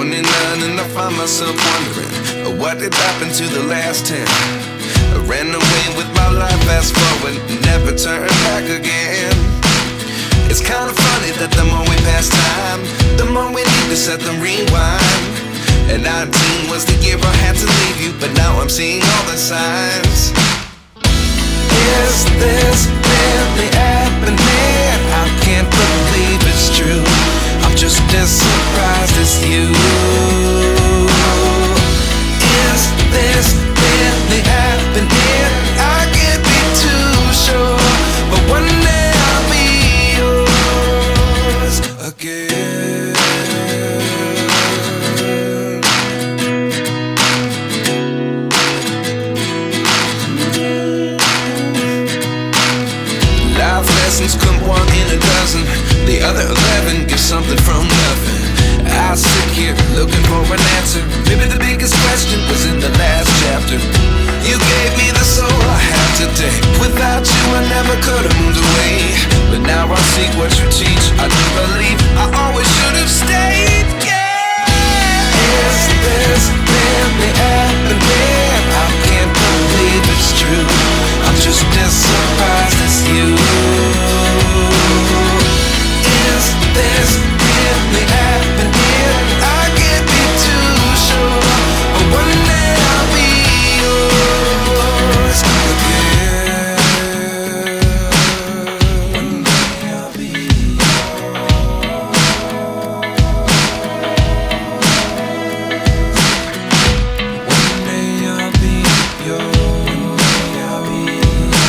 29 and I find myself wondering what did happen to the last 10. I ran away with my life, fast forward, never turn back again. It's kinda funny that the more we pass time, the more we need to set them rewind. And 19 was the year I had to leave you, but now I'm seeing all the signs. Is this really happening? I can't believe it's true. I'm just as surprised as you. Is this really happening? I can't be too sure, but one day I'll be yours again. Life lessons come one in a dozen. The other 11 get something from nothing. I sit here looking for an answer. Maybe the biggest question was in the last chapter. You gave me the soul I have today. Without you I never could have moved away. But now I see what you teach. I do believe I always should have stayed. Yeah. Is this really happening? I can't believe it's true. I'm just as surprised as you. Is this really happening? I can't be too sure, but one day I'll be yours again. One day I'll be yours. One day I'll be yours. I'll be yours.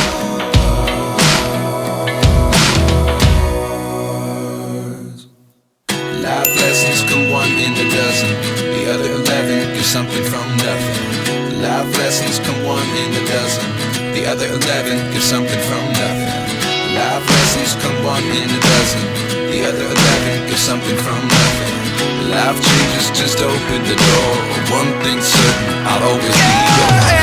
Life lessons come one in a dozen. The other 11 get something from nothing. Life lessons come one in a dozen. The other 11 get something from nothing. Life lessons come one in a dozen. The other 11 get something from nothing. Life changes just open the door. One thing's certain, I'll always be yours.